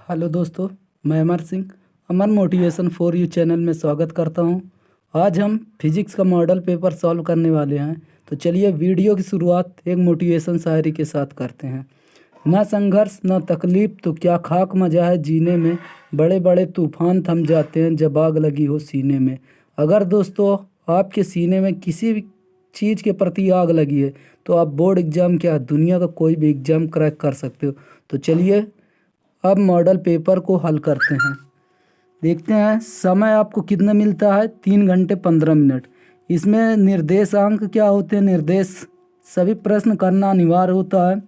Hello दोस्तों, मैं अमर सिंह अमर motivation for you channel में स्वागत करता हूं। आज हम फिजिक्स का मॉडल पेपर सॉल्व करने वाले हैं। तो चलिए वीडियो की शुरुआत एक मोटिवेशन शायरी के साथ करते हैं। न संघर्ष न तकलीफ तो क्या खाक मजा है जीने में, बड़े बड़े तूफान थम जाते हैं जब आग लगी हो सीने में। अगर दोस्तों आपके सीने में किसी भी चीज़ के प्रति आग लगी है तो आप बोर्ड एग्ज़ाम क्या दुनिया का कोई भी एग्ज़ाम क्रैक कर सकते हो। तो चलिए अब मॉडल पेपर को हल करते हैं। देखते हैं समय आपको कितना मिलता है, 3 घंटे 15 मिनट। इसमें निर्देशांक क्या होते हैं, निर्देश सभी प्रश्न करना अनिवार्य होता है।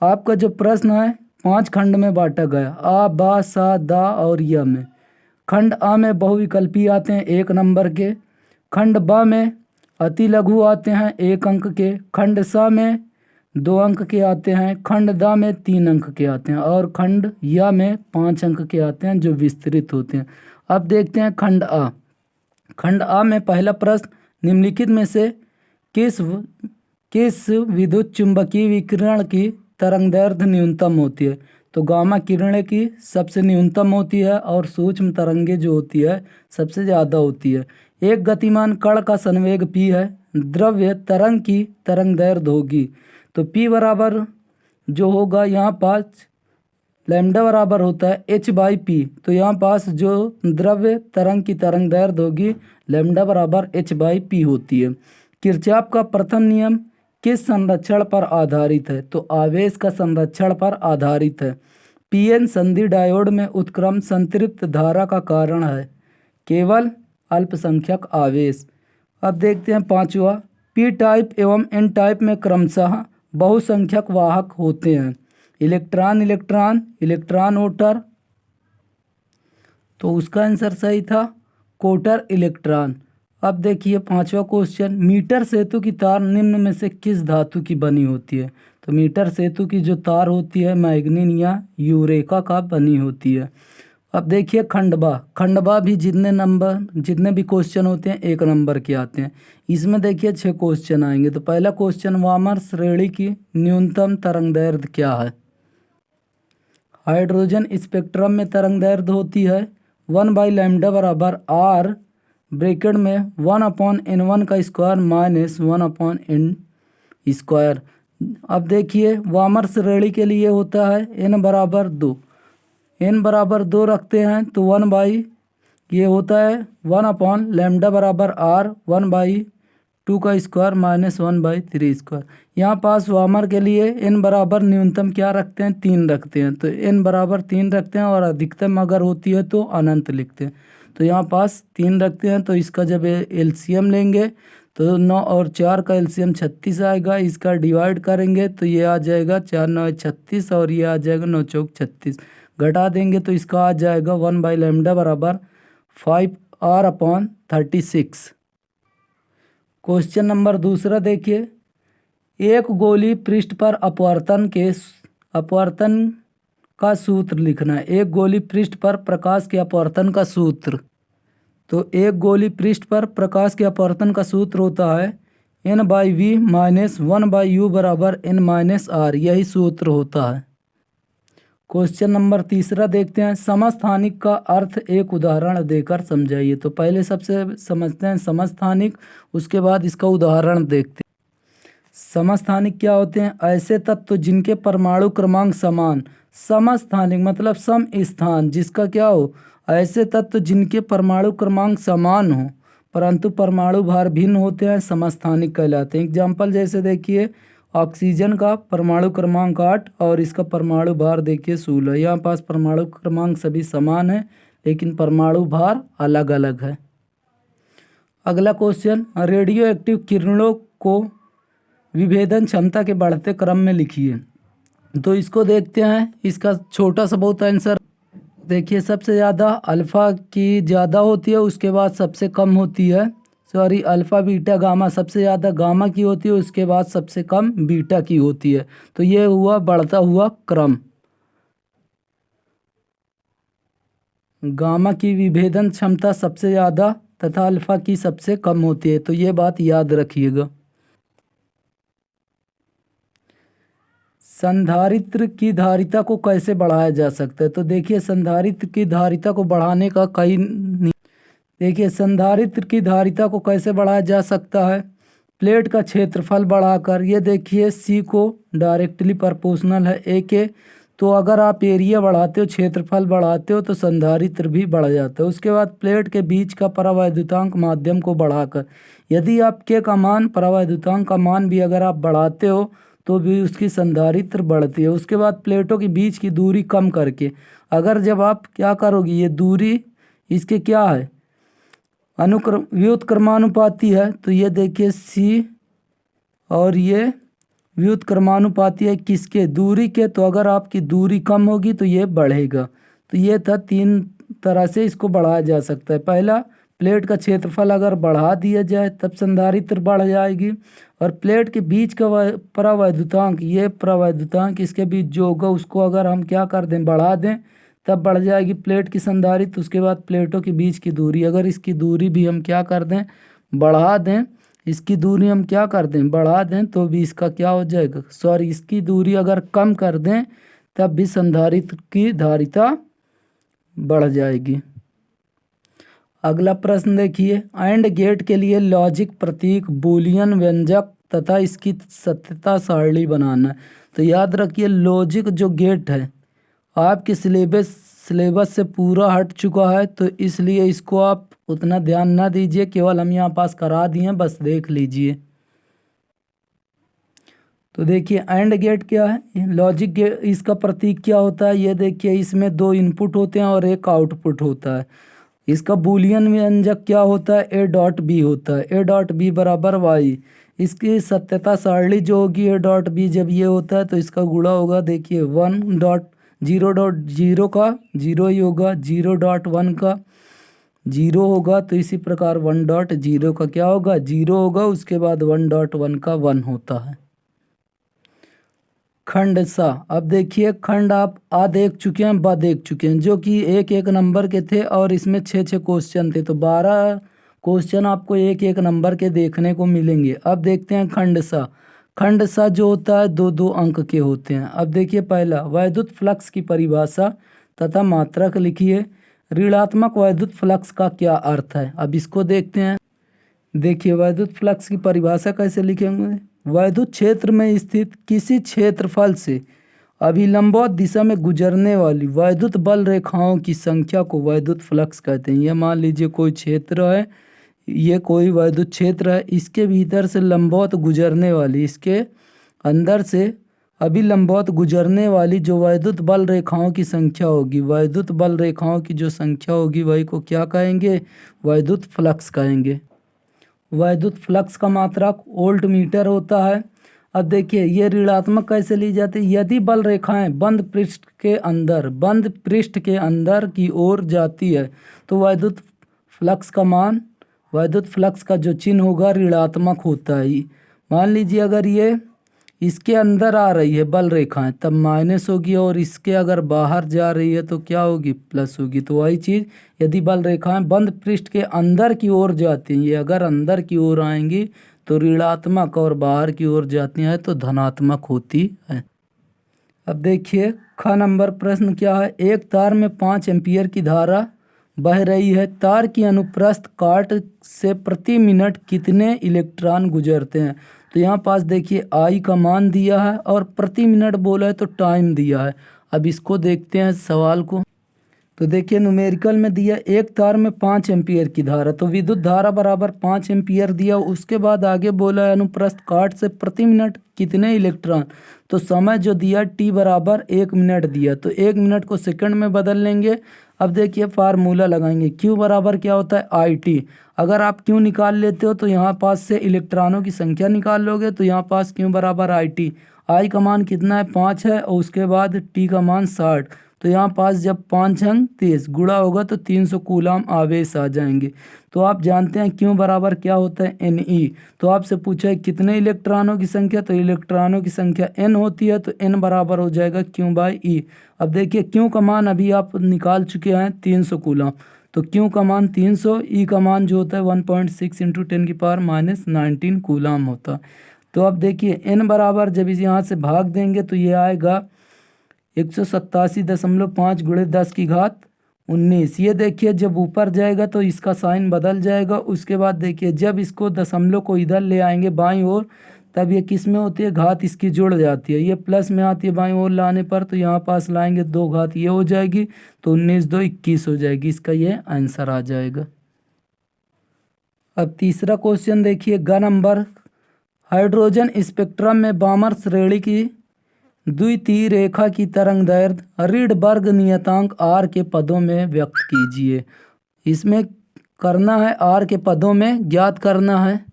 आपका जो प्रश्न है 5 खंड में बांटा गया, आ बा सा दा और य में। खंड आ में बहुविकल्पी आते हैं 1 नंबर के। खंड ब में अति लघु आते हैं 1 अंक के। खंड स में 2 अंक के आते हैं। खंड द में 3 अंक के आते हैं और खंड य में 5 अंक के आते हैं जो विस्तृत होते हैं। अब देखते हैं खंड आ। खंड आ में पहला प्रश्न, निम्नलिखित में से किस विद्युत चुंबकीय विकिरण की तरंगदैर्घ्य न्यूनतम होती है। तो गामा किरणें की सबसे न्यूनतम होती है और सूक्ष्म तरंगे जो होती है सबसे ज़्यादा होती है। एक गतिमान कण का संवेग p है, द्रव्य तरंग की तरंगदैर्घ्य होगी। तो p बराबर जो होगा यहाँ पास लैम्डा बराबर होता है h/p। तो यहाँ पास जो द्रव्य तरंग की तरंगदैर्घ्य होगी लैम्डा बराबर h/p होती है। किरचॉफ का प्रथम नियम किस संरक्षण पर आधारित है। तो आवेश का संरक्षण पर आधारित है। पीएन संधि डायोड में उत्क्रम संतृप्त धारा का कारण है, केवल अल्पसंख्यक आवेश। अब देखते हैं पांचवा, पी टाइप एवं एन टाइप में क्रमशः बहुसंख्यक वाहक होते हैं, इलेक्ट्रॉन इलेक्ट्रॉन इलेक्ट्रॉन वोटर। तो उसका आंसर सही था कोटर इलेक्ट्रॉन। अब देखिए पांचवा क्वेश्चन, मीटर सेतु की तार निम्न में से किस धातु की बनी होती है। तो मीटर सेतु की जो तार होती है मैग्नीन या यूरेका का बनी होती है। अब देखिए खंडबा भी जितने भी क्वेश्चन होते हैं 1 नंबर के आते हैं। इसमें देखिए 6 क्वेश्चन आएंगे। तो पहला क्वेश्चन, वामर श्रेणी की न्यूनतम तरंगदैर्घ्य क्या है। हाइड्रोजन स्पेक्ट्रम में तरंगदैर्घ्य होती है 1/लैम्डा बराबर r ब्रैकेट में 1/n1 का स्क्वायर माइनस 1/n²। अब देखिए वामर श्रेणी के लिए होता है n बराबर 2। n बराबर 2 रखते हैं तो 1/, ये होता है 1/लैम्डा बराबर r 1/2 का स्क्वायर माइनस 1/3²। यहाँ पास वामर के लिए n बराबर न्यूनतम क्या रखते हैं, 3 रखते हैं। तो n बराबर 3 रखते हैं और अधिकतम अगर होती है तो अनंत लिखते हैं। तो यहाँ पास 3 रखते हैं। तो इसका जब एलसीएम लेंगे तो 9 और 4 का एलसीएम 36 आएगा। इसका डिवाइड करेंगे तो ये आ जाएगा 4 9 36 और ये आ जाएगा 9 चौक 36। घटा देंगे तो इसका आ जाएगा 1/लैम्डा बराबर 5r/36। क्वेश्चन नंबर दूसरा देखिए, एक गोली पृष्ठ पर अपवर्तन का सूत्र लिखना है। एक गोली पृष्ठ पर प्रकाश के अपवर्तन का सूत्र। तो एक गोली पृष्ठ पर प्रकाश के अपवर्तन का सूत्र होता है n/v माइनस 1/u बराबर n-r। यही सूत्र होता है। क्वेश्चन नंबर तीसरा देखते हैं, समस्थानिक का अर्थ एक उदाहरण देकर समझाइए। तो पहले सबसे समझते हैं समस्थानिक, उसके बाद इसका उदाहरण देखते हैं। समस्थानिक क्या होते हैं, ऐसे तत्व जिनके परमाणु क्रमांक समान। समस्थानिक मतलब सम स्थान, जिसका क्या हो, ऐसे तत्व जिनके परमाणु क्रमांक समान हो परंतु परमाणु भार भिन्न होते हैं समस्थानिक कहलाते हैं। एग्जाम्पल जैसे देखिए, ऑक्सीजन का परमाणु क्रमांक 8 और इसका परमाणु भार देखिए 16। यहाँ पास परमाणु क्रमांक सभी समान है लेकिन परमाणु भार अलग अलग है। अगला क्वेश्चन, रेडियो एक्टिव किरणों को विभेदन क्षमता के बढ़ते क्रम में लिखिए। तो इसको देखते हैं, इसका छोटा सा बहुत आंसर देखिए। सबसे ज़्यादा अल्फ़ा की ज़्यादा होती है, उसके बाद सबसे कम होती है, सॉरी अल्फ़ा बीटा गामा, सबसे ज़्यादा गामा की होती है, उसके बाद सबसे कम बीटा की होती है। तो ये हुआ बढ़ता हुआ क्रम। गामा की विभेदन क्षमता सबसे ज़्यादा तथा अल्फ़ा की सबसे कम होती है। तो ये बात याद रखिएगा। संधारित्र की धारिता को कैसे बढ़ाया जा सकता है? तो देखिए संधारित्र की धारिता को बढ़ाने का देखिए संधारित्र की धारिता को कैसे बढ़ाया जा सकता है? प्लेट का क्षेत्रफल बढ़ाकर। ये देखिए सी को डायरेक्टली प्रोपोर्शनल है ए के, तो अगर आप एरिया बढ़ाते हो, क्षेत्रफल बढ़ाते हो, तो संधारित्र भी बढ़ जाता है। उसके बाद प्लेट के बीच का परावैद्युतांक माध्यम को बढ़ाकर। यदि आप के का मान, परावैद्युतांक का मान भी अगर आप बढ़ाते हो तो भी उसकी संधारित्र बढ़ती है। उसके बाद प्लेटों के बीच की दूरी कम करके। अगर जब आप क्या करोगे, ये दूरी इसके क्या है, व्युत्क्रमानुपाती है, तो ये देखिए सी और ये व्युत्क्रमानुपाती है किसके, दूरी के। तो अगर आपकी दूरी कम होगी तो ये बढ़ेगा। तो ये था 3 तरह से इसको बढ़ाया जा सकता है। पहला, प्लेट का क्षेत्रफल अगर बढ़ा दिया जाए तब संधारित्र बढ़ जाएगी। और प्लेट के बीच का परावैद्युतांक, ये परावैद्युतांक इसके बीच जो होगा उसको अगर हम क्या कर दें, बढ़ा दें, तब बढ़ जाएगी प्लेट की संधारित्र। उसके बाद प्लेटों के बीच की दूरी, अगर इसकी दूरी भी हम क्या कर दें, बढ़ा दें, इसकी दूरी हम क्या कर दें, बढ़ा दें, तो भी इसका क्या हो जाएगा, इसकी दूरी अगर कम कर दें तब भी संधारित्र की धारिता बढ़ जाएगी। अगला प्रश्न देखिए, एंड गेट के लिए लॉजिक प्रतीक, बूलियन व्यंजक तथा इसकी सत्यता सारणी बनाना है। तो याद रखिए लॉजिक जो गेट है आपके सिलेबस से पूरा हट चुका है, तो इसलिए इसको आप उतना ध्यान ना दीजिए, केवल हम यहाँ पास करा दिए हैं, बस देख लीजिए। तो देखिए एंड गेट क्या है, लॉजिक गेट, इसका प्रतीक क्या होता है, ये देखिए इसमें 2 इनपुट होते हैं और एक आउटपुट होता है। इसका बूलियन व्यंजक क्या होता है, ए डॉट बी होता है, ए डॉट बी बराबर वाई। इसकी सत्यता सारणी जो होगी ए डॉट बी, जब ये होता है तो इसका गुणा होगा, देखिए 1.0.0 का 0 ही होगा, 0.1 का 0 होगा, तो इसी प्रकार 1.0 का क्या होगा, 0 होगा, उसके बाद 1.1 का 1 होता है। खंड सा, अब देखिए खंड आप आ देख चुके हैं, बा देख चुके हैं, जो कि एक एक नंबर के थे और इसमें 6 क्वेश्चन थे, तो 12 क्वेश्चन आपको एक एक नंबर के देखने को मिलेंगे। अब देखते हैं खंड सा। खंड सा जो होता है 2-2 अंक के होते हैं। अब देखिए पहला, वैद्युत फ्लक्स की परिभाषा तथा मात्रक लिखिए। ऋणात्मक वैद्युत फ्लक्स का क्या अर्थ है, अब इसको देखते हैं। देखिए वैद्युत फ्लक्स की परिभाषा कैसे लिखेंगे, वैद्युत क्षेत्र में स्थित किसी क्षेत्रफल से अभिलंबवत दिशा में गुजरने वाली वैद्युत बल रेखाओं की संख्या को वैद्युत फ्लक्स कहते हैं। यह मान लीजिए कोई क्षेत्र है, ये कोई वैद्युत क्षेत्र है, इसके भीतर से लंबवत गुजरने वाली, इसके अंदर से अभिलंबवत गुजरने वाली जो वैद्युत बल रेखाओं की संख्या होगी, वैद्युत बल रेखाओं की जो संख्या होगी वही को क्या कहेंगे, वैद्युत फ्लक्स कहेंगे। वैद्युत फ्लक्स का मात्रक वोल्ट मीटर होता है। अब देखिए ये ऋणात्मक कैसे ली जाती है, यदि बल रेखाएं बंद पृष्ठ के अंदर की ओर जाती है तो वैद्युत फ्लक्स का जो चिन्ह होगा ऋणात्मक होता है। मान लीजिए अगर ये इसके अंदर आ रही है बल रेखाएं तब माइनस होगी, और इसके अगर बाहर जा रही है तो क्या होगी, प्लस होगी। तो वही चीज़ यदि बल रेखाएं बंद पृष्ठ के अंदर की ओर जाती हैं, ये अगर अंदर की ओर आएंगी तो ऋणात्मक, और बाहर की ओर जाती हैं तो धनात्मक होती है। अब देखिए ख नंबर प्रश्न क्या है, एक तार में 5 एम्पीयर की धारा बह रही है, तार की अनुप्रस्थ काट से प्रति मिनट कितने इलेक्ट्रॉन गुजरते हैं। तो यहाँ पास देखिए आई का मान दिया है और प्रति मिनट बोला है तो टाइम दिया है। अब इसको देखते हैं सवाल को। तो देखिए न्यूमेरिकल में दिया एक तार में 5 एम्पीयर की धारा, तो विद्युत धारा बराबर 5 एम्पीयर दिया। उसके बाद आगे बोला है अनुप्रस्थ काट से प्रति मिनट कितने इलेक्ट्रॉन, तो समय जो दिया टी बराबर 1 मिनट दिया, तो 1 मिनट को सेकंड में बदल लेंगे। अब देखिए फार्मूला लगाएंगे, क्यू बराबर क्या होता है, आई टी। अगर आप क्यू निकाल लेते हो तो यहाँ पास से इलेक्ट्रॉनों की संख्या निकाल लोगे, तो यहाँ पास क्यू बराबर आई टी। आई का मान कितना है, 5 है, और उसके बाद टी का मान 60। तो यहाँ पास जब 5 अंक 30 गुणा होगा तो 300 कूलाम आवेश आ जाएंगे। तो आप जानते हैं क्यू बराबर क्या होता है, एन ई। तो आपसे पूछा है कितने इलेक्ट्रॉनों की संख्या, तो इलेक्ट्रॉनों की संख्या एन होती है, तो एन बराबर हो जाएगा क्यू बाई ई। अब देखिए क्यू का मान अभी आप निकाल चुके हैं 300 कूलाम, तो क्यू का मान 300, ई का मान जो होता है 1.6 × 10⁻⁻19 कूलाम होता है। तो अब देखिए n बराबर जब इस यहाँ से भाग देंगे तो ये आएगा 187.5 गुणे 10 की घात 19। ये देखिए जब ऊपर जाएगा तो इसका साइन बदल जाएगा। उसके बाद देखिए जब इसको दशमलव को इधर ले आएंगे बाईं ओर, तब ये किस में होती है, घात इसकी जुड़ जाती है, ये प्लस में आती है बाईं ओर लाने पर, तो यहाँ पास लाएंगे 2 घात ये हो जाएगी, तो 19 2 21 हो जाएगी। इसका ये आंसर आ जाएगा। अब तीसरा क्वेश्चन देखिए ग नंबर, हाइड्रोजन स्पेक्ट्रम में बामर श्रेणी की द्वितीय रेखा की तरंगदैर्घ्य रीडबर्ग नियतांक r के पदों में व्यक्त कीजिए। इसमें करना है r के पदों में ज्ञात करना है।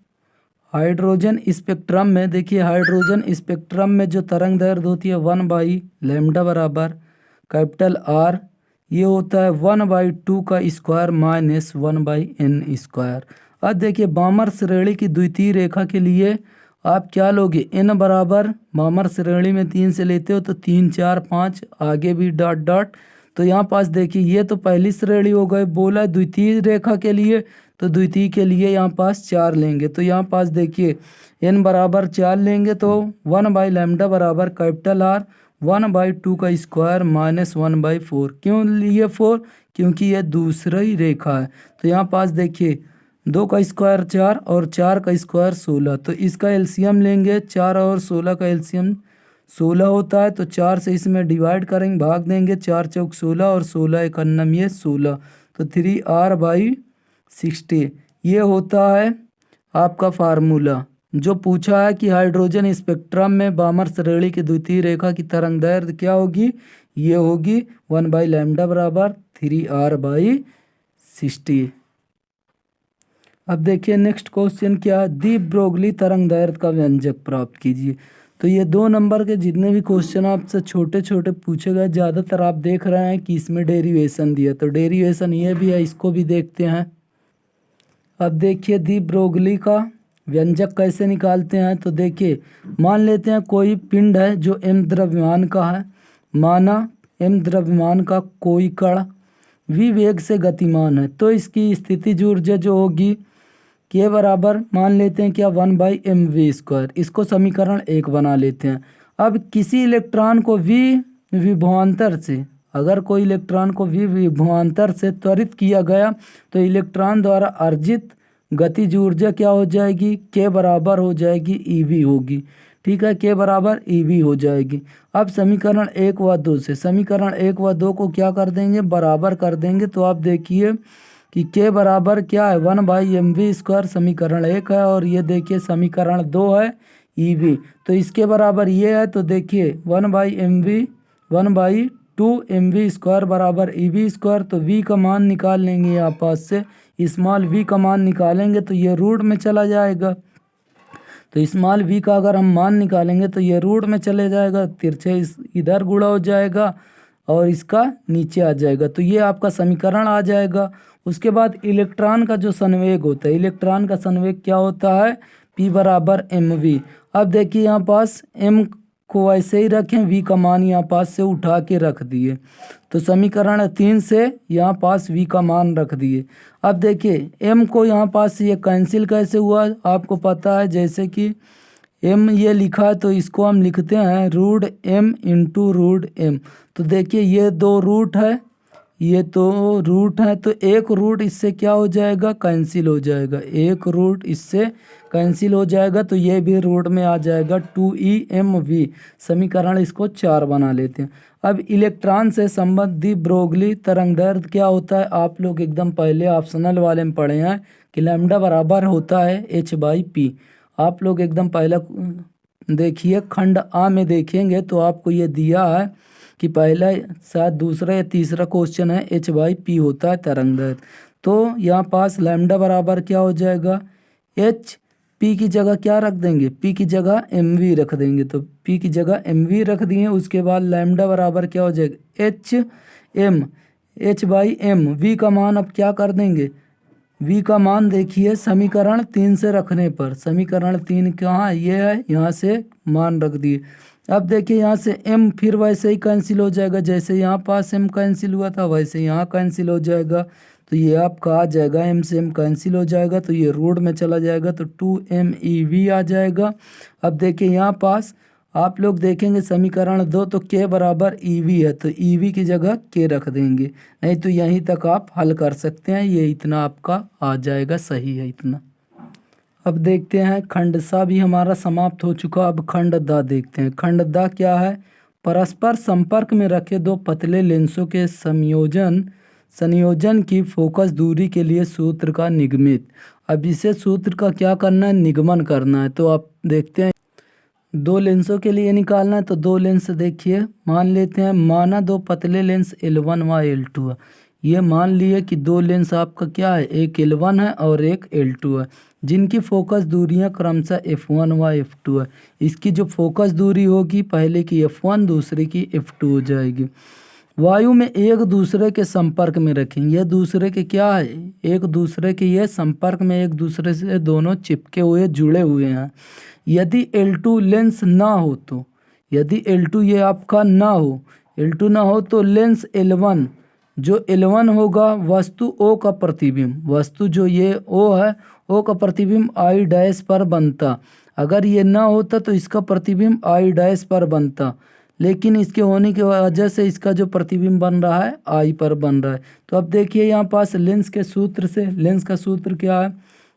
हाइड्रोजन स्पेक्ट्रम में देखिए, हाइड्रोजन स्पेक्ट्रम में जो तरंगदैर्घ्य होती है 1/λ बराबर कैपिटल R, ये होता है 1/2 का स्क्वायर माइनस 1/n²। अब देखिए बामर श्रेणी की द्वितीय रेखा के लिए आप क्या लोगे, n बराबर बामर श्रेणी में 3 से लेते हो तो 3 4 5 आगे भी डॉट डॉट, तो यहाँ पास देखिए ये तो पहली श्रेणी हो गई। बोला द्वितीय रेखा के लिए, तो द्वितीय के लिए यहाँ पास 4 लेंगे, तो यहाँ पास देखिए n बराबर 4 लेंगे तो 1/λ बराबर कैपिटल R 1/2 का स्क्वायर माइनस 1/4। क्यों लिए 4, क्योंकि यह दूसरी रेखा है। तो यहाँ पास देखिए 2 का स्क्वायर 4 और 4 का स्क्वायर 16, तो इसका एलसीएम लेंगे। 4 और 16 का एलसीएम 16 होता है, तो 4 से इसमें डिवाइड करेंगे, भाग देंगे, 4 चौक 16 और 16 एक अन्नम ये 16, तो 3r/60 ये होता है आपका फार्मूला। जो पूछा है कि हाइड्रोजन स्पेक्ट्रम में बामर श्रेणी की द्वितीय रेखा की तरंगदैर्घ्य क्या होगी, ये होगी 1/λ बराबर 3r/60। अब देखिए नेक्स्ट क्वेश्चन क्या है, दी ब्रोगली तरंगदैर्घ्य का व्यंजक प्राप्त कीजिए। तो ये 2 नंबर के जितने भी क्वेश्चन आपसे छोटे छोटे पूछे गए, ज़्यादातर आप देख रहे हैं कि इसमें डेरिवेशन दिया, तो डेरिवेशन ये भी है, इसको भी देखते हैं। अब देखिए दी ब्रोगली का व्यंजक कैसे निकालते हैं। तो देखिए मान लेते हैं कोई पिंड है जो m द्रव्यमान का है, माना m द्रव्यमान का कोई कण v वेग से गतिमान है, तो इसकी स्थितिज ऊर्जा जो होगी के बराबर मान लेते हैं क्या 1/mv²। इसको समीकरण 1 बना लेते हैं। अब किसी इलेक्ट्रॉन को v विभवांतर से, अगर कोई इलेक्ट्रॉन को v विभवांतर से त्वरित किया गया तो इलेक्ट्रॉन द्वारा अर्जित गतिज ऊर्जा क्या हो जाएगी, के बराबर हो जाएगी ev होगी। ठीक है, के बराबर ev हो जाएगी। अब समीकरण 1 व 2 से, समीकरण 1 व 2 को क्या कर देंगे, बराबर कर देंगे। तो आप देखिए कि के बराबर क्या है 1/mv², समीकरण 1 है, और ये देखिए समीकरण 2 है ev, तो इसके बराबर ये है। तो देखिए 1/2mv² बराबर ev², तो v का मान निकाल लेंगे यहाँ पास से, स्मॉल v का मान निकालेंगे तो ये रूट में चला जाएगा। तो स्मॉल v का अगर हम मान निकालेंगे तो ये रूट में चले जाएगा, तिरछे इधर गुणा हो जाएगा और इसका नीचे आ जाएगा, तो ये आपका समीकरण आ जाएगा। उसके बाद इलेक्ट्रॉन का जो संवेग होता है, इलेक्ट्रॉन का संवेग क्या होता है, p बराबर mv। अब देखिए यहाँ पास m को ऐसे ही रखें, v का मान यहाँ पास से उठा के रख दिए, तो समीकरण 3 से यहाँ पास v का मान रख दिए। अब देखिए m को यहाँ पास ये कैंसिल कैसे हुआ, आपको पता है, जैसे कि m ये लिखा है तो इसको हम लिखते हैं root m into root m। तो देखिए ये 2 रूट है, ये तो रूट है, तो एक रूट इससे क्या हो जाएगा, कैंसिल हो जाएगा, एक रूट इससे कैंसिल हो जाएगा, तो ये भी रूट में आ जाएगा 2emv। समीकरण इसको 4 बना लेते हैं। अब इलेक्ट्रॉन से संबंधित ब्रोगली तरंगदैर्घ्य क्या होता है, आप लोग एकदम पहले ऑप्शनल वाले में पढ़े हैं कि लैम्डा बराबर होता है h/p। आप लोग एकदम पहला देखिए खंड आ में देखेंगे तो आपको ये दिया है कि पहला शायद दूसरा या तीसरा क्वेश्चन है, h/p होता है तरंगदैर्घ्य। तो यहाँ पास लैम्डा बराबर क्या हो जाएगा, h p की जगह क्या रख देंगे, p की जगह mv रख देंगे, तो p की जगह mv रख दिए। उसके बाद लैम्डा बराबर क्या हो जाएगा, h/m, v का मान अब क्या कर देंगे, v का मान देखिए समीकरण 3 से रखने पर, समीकरण 3 कहाँ ये है, यहाँ से मान रख दिए। अब देखिए यहाँ से m फिर वैसे ही कैंसिल हो जाएगा, जैसे यहाँ पास m कैंसिल हुआ था वैसे यहाँ कैंसिल हो जाएगा, तो तो ये आपका आ जाएगा, एम से एम कैंसिल हो जाएगा तो ये रोड में चला जाएगा तो 2 MEV आ जाएगा। अब देखिए यहाँ पास आप लोग देखेंगे समीकरण 2 तो k बराबर EV है तो EV की जगह k रख देंगे, नहीं तो यहीं तक आप हल कर सकते हैं। ये इतना आपका आ जाएगा, सही है इतना। अब देखते हैं खंड सा भी हमारा समाप्त हो चुका। अब खंड द देखते हैं। खंड द क्या है? परस्पर संपर्क में रखे दो पतले लेंसों के संयोजन की फोकस दूरी के लिए सूत्र का निगमित। अब इसे सूत्र का क्या करना है? निगमन करना है। तो आप देखते हैं दो लेंसों के लिए निकालना है तो दो लेंस देखिए मान लेते हैं। माना दो पतले लेंस L1 व L2 है। ये मान लिए कि दो लेंस आपका क्या है, एक L1 है और एक L2 है, जिनकी फोकस दूरियां क्रमशः F1 व F2 है। इसकी जो फोकस दूरी होगी पहले की F1 दूसरे की F2 हो जाएगी। वायु में एक दूसरे के संपर्क में रखेंगे। ये दूसरे के क्या है? एक दूसरे के ये संपर्क में एक दूसरे से दोनों चिपके हुए जुड़े हुए हैं। यदि L2 लेंस ना हो तो, यदि L2 ये आपका ना हो, L2 ना हो तो लेंस L1, जो L1 होगा वस्तु O का प्रतिबिंब, वस्तु जो ये O है O का प्रतिबिंब I डैश पर बनता। अगर ये ना होता तो इसका प्रतिबिंब I डैश पर बनता, लेकिन इसके होने की वजह से इसका जो प्रतिबिंब बन रहा है आई पर बन रहा है। तो अब देखिए यहाँ पास लेंस के सूत्र से, लेंस का सूत्र क्या है?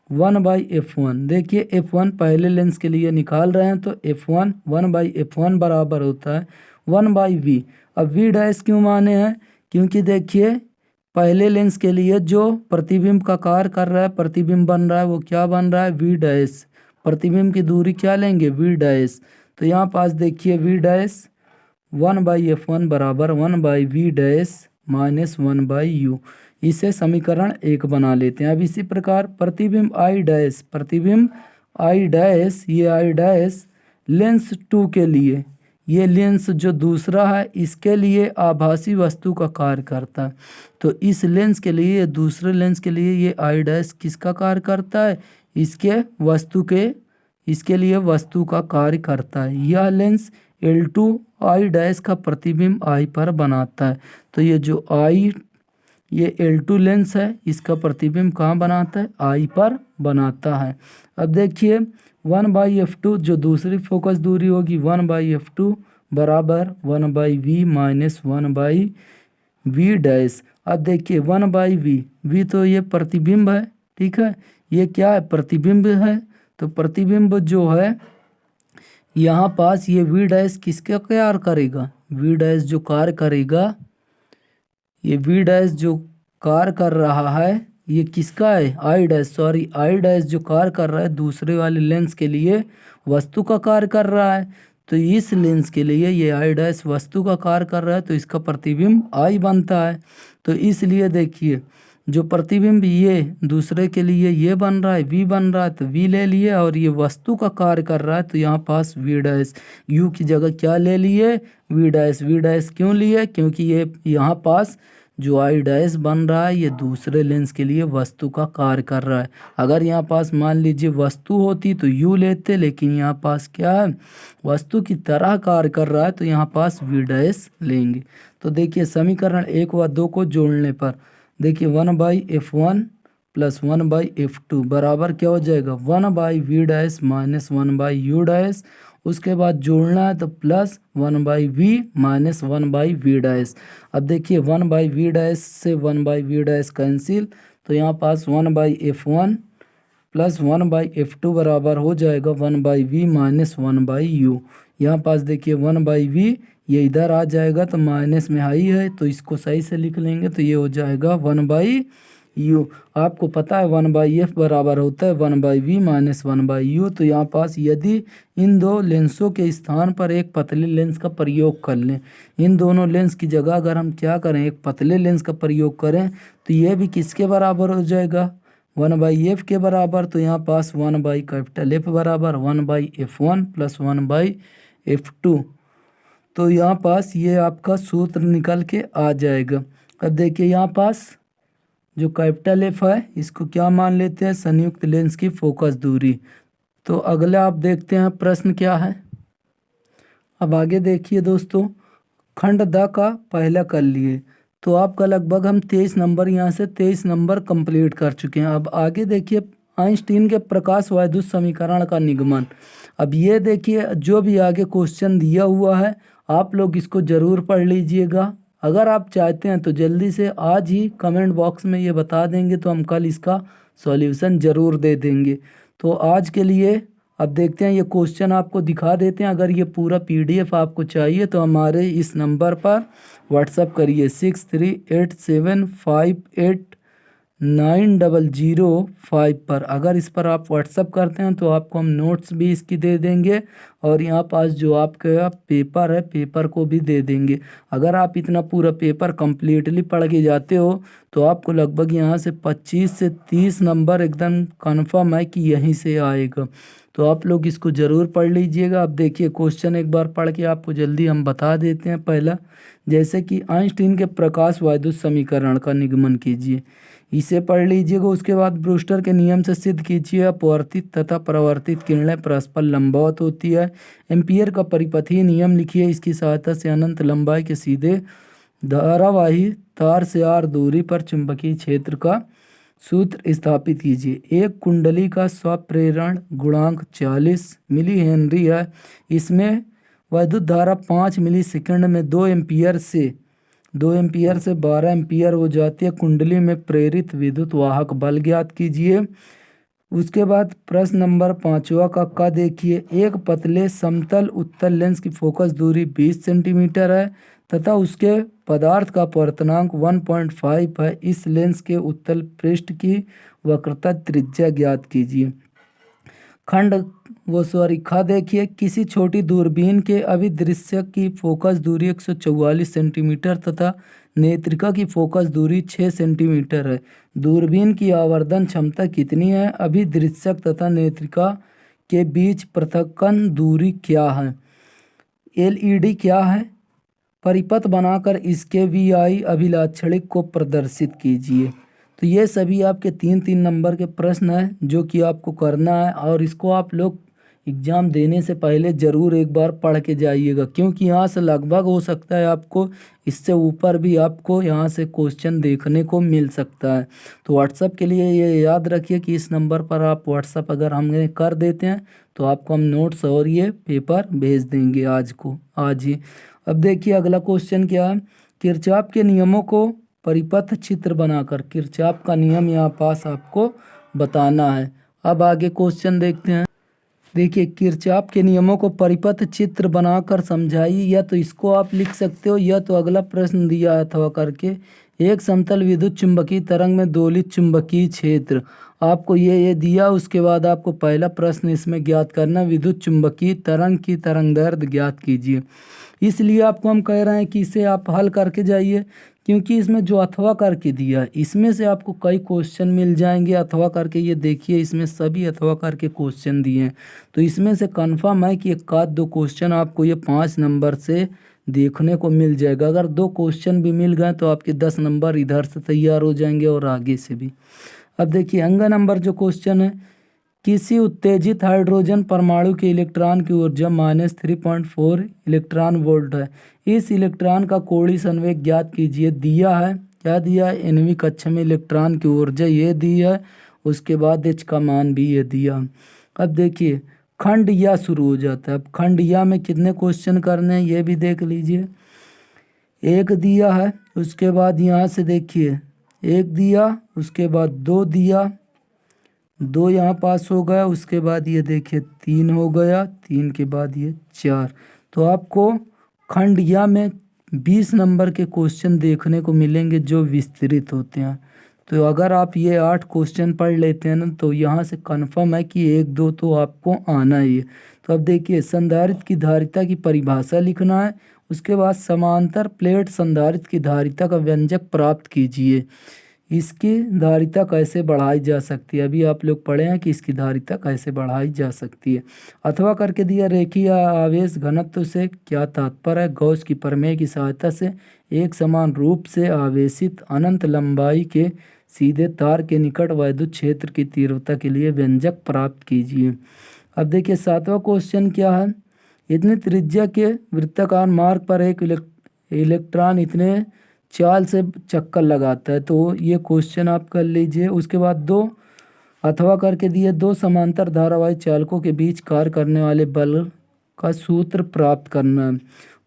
1/F1। देखिए F1 पहले लेंस के लिए निकाल रहे हैं तो F1 1/F1 बराबर होता है 1/V। अब V डैश क्यों माने हैं? क्योंकि देखिए पहले लेंस के लिए जो प्रतिबिंब का कार्य कर रहा है, प्रतिबिंब बन रहा है, वो क्या बन रहा है? V dash. प्रतिबिंब की दूरी क्या लेंगे? V dash. तो यहाँ पास देखिए V डैश 1/F1 बराबर 1/V डैश माइनस 1/U। इसे समीकरण 1 बना लेते हैं। अब इसी प्रकार प्रतिबिंब I डैश, प्रतिबिंब I डैश, ये I डैश लेंस 2 के लिए, ये लेंस जो दूसरा है इसके लिए आभासी वस्तु का कार्य करता है। तो इस लेंस के लिए, दूसरे लेंस के लिए ये I डैश किसका कार्य करता है? इसके वस्तु के, इसके लिए वस्तु का कार्य करता है। यह लेंस L2 I डैश का प्रतिबिंब I पर बनाता है। तो ये जो ये L2 लेंस है इसका प्रतिबिंब कहाँ बनाता है? I पर बनाता है। अब देखिए 1/F2 जो दूसरी फोकस दूरी होगी 1/F2 बराबर 1/V माइनस 1/V डैश। अब देखिए 1/V, V तो ये प्रतिबिंब है, ठीक है, ये क्या है? प्रतिबिंब है। तो प्रतिबिंब जो है यहाँ पास ये V डैश किसका कार्य करेगा? V डैश जो कार्य करेगा, ये V डैश जो कार्य कर रहा है ये किसका है? I dash, sorry I dash जो कार्य कर रहा है दूसरे वाले लेंस के लिए वस्तु का कार्य कर रहा है। तो इस लेंस के लिए ये I डैश वस्तु का कार्य कर रहा है तो इसका प्रतिबिंब I बनता है। तो इसलिए देखिए जो प्रतिबिंब ये दूसरे के लिए ये बन रहा है, V बन रहा है, तो V ले लिए और ये वस्तु का कार्य कर रहा है तो यहाँ पास V डैश, U की जगह क्या ले लिए? V dash. V डैश क्यों लिए? क्योंकि ये यहाँ पास जो I डैश बन रहा है ये दूसरे लेंस के लिए वस्तु का कार्य कर रहा है। अगर यहाँ पास मान लीजिए वस्तु होती तो U लेते, लेकिन यहाँ पास क्या है? वस्तु की तरह कार्य कर रहा है तो यहाँ पास V डैश लेंगे। तो देखिए समीकरण 1 व 2 को जोड़ने पर देखिए 1/F1 प्लस 1/F2 बराबर क्या हो जाएगा? 1/V dash minus 1/U dash. उसके बाद जोड़ना है तो plus 1/V minus 1/V dash. अब देखिए 1/V डैश से 1/V डैश कैंसिल, तो यहाँ पास 1/F1 प्लस 1/F2 बराबर हो जाएगा 1/V माइनस 1/U। यहाँ पास देखिए 1/V ये इधर आ जाएगा तो माइनस में आई है तो इसको सही से लिख लेंगे तो ये हो जाएगा 1/U। आपको पता है 1/F बराबर होता है 1/V माइनस 1/U। तो यहाँ पास यदि इन दो लेंसों के स्थान पर एक पतले लेंस का प्रयोग कर लें, इन दोनों लेंस की जगह अगर हम क्या करें? एक पतले लेंस का प्रयोग करें तो ये भी किसके बराबर हो जाएगा? 1/F के बराबर। तो यहाँ पास 1/F बराबर 1/F1 प्लस 1/F2। तो यहाँ पास ये आपका सूत्र निकल के आ जाएगा। अब देखिए यहाँ पास जो कैपिटल F है इसको क्या मान लेते हैं? संयुक्त लेंस की फोकस दूरी। तो अगला आप देखते हैं प्रश्न क्या है। अब आगे देखिए दोस्तों, खंड द का पहला कर लिए तो आपका लगभग हम 23 नंबर यहाँ से 23 नंबर कंप्लीट कर चुके हैं। अब आगे देखिए आइंस्टीन के प्रकाश वैद्युत समीकरण का निगमन। अब ये देखिए जो भी आगे क्वेश्चन दिया हुआ है आप लोग इसको ज़रूर पढ़ लीजिएगा। अगर आप चाहते हैं तो जल्दी से आज ही कमेंट बॉक्स में ये बता देंगे तो हम कल इसका सॉल्यूशन ज़रूर दे देंगे। तो आज के लिए अब देखते हैं ये क्वेश्चन आपको दिखा देते हैं। अगर ये पूरा पीडीएफ आपको चाहिए तो हमारे इस नंबर पर व्हाट्सअप करिए 6387589005 पर। अगर इस पर आप व्हाट्सअप करते हैं तो आपको हम नोट्स भी इसकी दे देंगे और यहाँ पास जो आपका पेपर है पेपर को भी दे देंगे। अगर आप इतना पूरा पेपर कंप्लीटली पढ़ के जाते हो तो आपको लगभग यहाँ से 25 से 30 नंबर एकदम कन्फर्म है कि यहीं से आएगा। तो आप लोग इसको ज़रूर पढ़ लीजिएगा। अब देखिए क्वेश्चन एक बार पढ़ के आपको जल्दी हम बता देते हैं। पहला जैसे कि आइंस्टीन के प्रकाश वैद्युत समीकरण का निगमन कीजिए, इसे पढ़ लीजिएगा। उसके बाद ब्रूस्टर के नियम से सिद्ध कीजिए अपवर्तित तथा परावर्तित किरणें परस्पर लंबवत होती है। एम्पियर का परिपथीय नियम लिखिए, इसकी सहायता से अनंत लंबाई के सीधे धारावाही तार से r दूरी पर चुंबकीय क्षेत्र का सूत्र स्थापित कीजिए। एक कुंडली का स्वप्रेरण गुणांक 40 मिली हेनरी है। इसमें वैद्युत धारा 5 मिली सेकंड में 2 एम्पियर से 12 एम्पियर हो जाती है। कुंडली में प्रेरित विद्युत वाहक बल ज्ञात कीजिए। उसके बाद प्रश्न नंबर 5वां का देखिए, एक पतले समतल उत्तल लेंस की फोकस दूरी 20 सेंटीमीटर है तथा उसके पदार्थ का अपवर्तनांक 1.5 है। इस लेंस के उत्तल पृष्ठ की वक्रता त्रिज्या ज्ञात कीजिए। खा देखिए, किसी छोटी दूरबीन के अभिदृश्य की फोकस दूरी 144 सेंटीमीटर तथा नेत्रिका की फोकस दूरी 6 सेंटीमीटर है। दूरबीन की आवर्धन क्षमता कितनी है? अभिदृश्यक तथा नेत्रिका के बीच पृथक्कन दूरी क्या है? एलईडी क्या है? परिपथ बनाकर इसके वीआई अभिलाक्षणिक को प्रदर्शित कीजिए। तो ये सभी आपके 3-3 नंबर के प्रश्न हैं जो कि आपको करना है और इसको आप लोग एग्ज़ाम देने से पहले ज़रूर एक बार पढ़ के जाइएगा, क्योंकि यहाँ से लगभग हो सकता है आपको इससे ऊपर भी आपको यहाँ से क्वेश्चन देखने को मिल सकता है। तो व्हाट्सअप के लिए ये याद रखिए कि इस नंबर पर आप व्हाट्सअप अगर हमें कर देते हैं तो आपको हम नोट्स और ये पेपर भेज देंगे आज ही। अब देखिए अगला क्वेश्चन क्या है, किरचॉफ के नियमों को परिपथ चित्र बनाकर किरचॉफ का नियम यहाँ पास आपको बताना है। अब आगे क्वेश्चन देखते हैं। देखिए किरचॉफ के नियमों को परिपथ चित्र बनाकर समझाइए, या तो इसको आप लिख सकते हो या तो अगला प्रश्न दिया है अथवा करके, एक समतल विद्युत चुंबकीय तरंग में दोलित चुंबकीय क्षेत्र। आपको ये दिया, उसके बाद आपको पहला प्रश्न इसमें ज्ञात करना, विद्युत चुंबकीय तरंग की तरंगदैर्ध्य ज्ञात कीजिए। इसलिए आपको हम कह रहे हैं कि इसे आप हल करके जाइए, क्योंकि इसमें जो अथवा करके दिया है इसमें से आपको कई क्वेश्चन मिल जाएंगे। अथवा करके ये देखिए इसमें सभी अथवा करके क्वेश्चन दिए हैं, तो इसमें से कंफर्म है कि एक आध 2 क्वेश्चन आपको ये 5 नंबर से देखने को मिल जाएगा। अगर 2 क्वेश्चन भी मिल गए तो आपके 10 नंबर इधर से तैयार हो जाएंगे और आगे से भी। अब देखिए अंगा नंबर जो क्वेश्चन है, किसी उत्तेजित हाइड्रोजन परमाणु के इलेक्ट्रॉन की ऊर्जा -3.4 इलेक्ट्रॉन वोल्ट है। इस इलेक्ट्रॉन का कोणीय संवेग ज्ञात कीजिए। दिया है, क्या दिया है? nवीं कक्षा में इलेक्ट्रॉन की ऊर्जा ये दी है, उसके बाद h का मान भी ये दिया। अब देखिए खंड या शुरू हो जाता है। अब खंड या में कितने क्वेश्चन करने हैं ये भी देख लीजिए। एक दिया है, उसके बाद यहाँ से देखिए 1 दिया, उसके बाद 2 दिया, 2 यहाँ पास हो गया, उसके बाद ये देखिए 3 हो गया, 3 के बाद ये 4। तो आपको खंड या में 20 नंबर के क्वेश्चन देखने को मिलेंगे जो विस्तृत होते हैं। तो अगर आप ये 8 क्वेश्चन पढ़ लेते हैं ना तो यहाँ से कंफर्म है कि 1-2 तो आपको आना ही है। तो अब देखिए संधारित्र की धारिता की परिभाषा लिखना है, उसके बाद समांतर प्लेट संधारित्र की धारिता का व्यंजक प्राप्त कीजिए। इसकी धारिता कैसे बढ़ाई जा सकती है, अभी आप लोग पढ़े हैं कि इसकी धारिता कैसे बढ़ाई जा सकती है। अथवा करके दिया, रेखीय आवेश घनत्व से क्या तात्पर्य है? गॉस की प्रमेय की सहायता से एक समान रूप से आवेशित अनंत लंबाई के सीधे तार के निकट वैद्युत क्षेत्र की तीव्रता के लिए व्यंजक प्राप्त कीजिए। अब देखिए 7वां क्वेश्चन क्या है, इतने त्रिज्या के वृत्ताकार मार्ग पर एक इलेक्ट्रॉन इतने चाल से चक्कर लगाता है। तो ये क्वेश्चन आप कर लीजिए। उसके बाद दो अथवा करके दिए, दो समांतर धारावाही चालकों के बीच कार्य करने वाले बल का सूत्र प्राप्त करना है।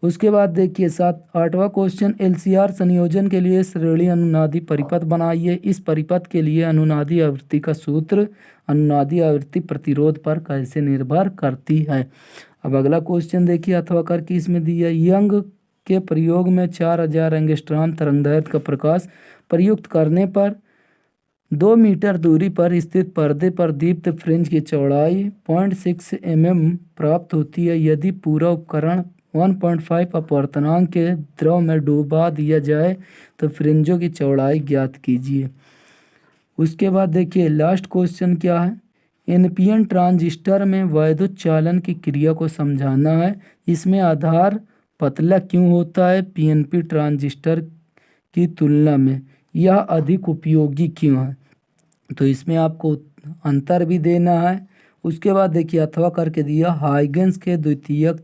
उसके बाद देखिए 8वां क्वेश्चन, एलसीआर संयोजन के लिए श्रेणी अनुनादी परिपथ बनाइए। इस परिपथ के लिए अनुनादी आवृत्ति का सूत्र अनुनादी आवृत्ति प्रतिरोध पर कैसे निर्भर करती है। अब अगला क्वेश्चन देखिए अथवा करके इसमें दिया, यंग के प्रयोग में 4000 एंगस्ट्रॉम तरंगदैर्घ्य का प्रकाश प्रयुक्त करने पर 2 मीटर दूरी पर स्थित पर्दे पर दीप्त फ्रिंज की चौड़ाई 0.6 mm प्राप्त होती है। यदि पूरा उपकरण 1.5 अपवर्तनांक के द्रव में डुबा दिया जाए तो फ्रिंजों की चौड़ाई ज्ञात कीजिए। उसके बाद देखिए लास्ट क्वेश्चन क्या है, एनपीएन ट्रांजिस्टर में वैद्युत चालन की क्रिया को समझाना है। इसमें आधार पतला क्यों होता है पीएनपी ट्रांजिस्टर की तुलना में, यह अधिक उपयोगी क्यों है। तो इसमें आपको अंतर भी देना है। उसके बाद देखिए अथवा करके दिया, हाइगेंस के द्वितीयक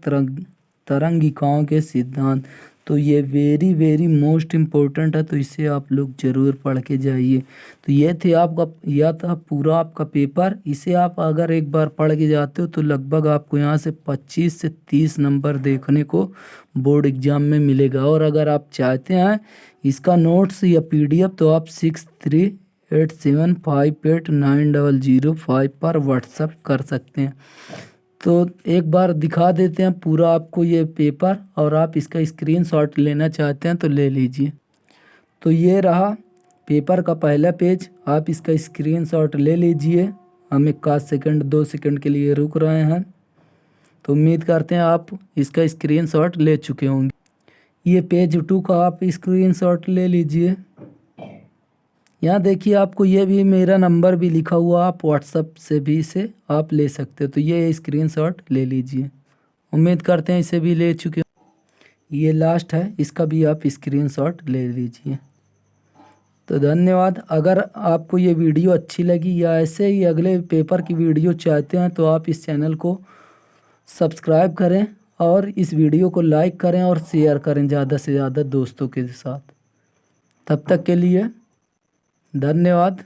तरंगिकाओं के सिद्धांत। तो ये वेरी वेरी मोस्ट इम्पोर्टेंट है, तो इसे आप लोग ज़रूर पढ़ के जाइए। तो ये थे आपका, यह था पूरा आपका पेपर। इसे आप अगर एक बार पढ़ के जाते हो तो लगभग आपको यहाँ से 25 से 30 नंबर देखने को बोर्ड एग्ज़ाम में मिलेगा। और अगर आप चाहते हैं इसका नोट्स या पीडीएफ तो आप 6387589005 पर व्हाट्सअप कर सकते हैं। तो एक बार दिखा देते हैं पूरा आपको ये पेपर, और आप इसका स्क्रीनशॉट लेना चाहते हैं तो ले लीजिए। तो ये रहा पेपर का पहला पेज, आप इसका स्क्रीनशॉट ले लीजिए। हम 1 सेकंड 2 सेकंड के लिए रुक रहे हैं। तो उम्मीद करते हैं आप इसका स्क्रीनशॉट ले चुके होंगे। ये पेज 2 का आप स्क्रीनशॉट ले लीजिए। यहाँ देखिए आपको ये भी मेरा नंबर भी लिखा हुआ, आप व्हाट्सएप से भी इसे आप ले सकते हो। तो ये स्क्रीनशॉट ले लीजिए। उम्मीद करते हैं इसे भी ले चुके हो। ये लास्ट है, इसका भी आप स्क्रीनशॉट ले लीजिए। तो धन्यवाद। अगर आपको ये वीडियो अच्छी लगी या ऐसे ही अगले पेपर की वीडियो चाहते हैं तो आप इस चैनल को सब्सक्राइब करें और इस वीडियो को लाइक करें और शेयर करें ज़्यादा से ज़्यादा दोस्तों के साथ। तब तक के लिए धन्यवाद।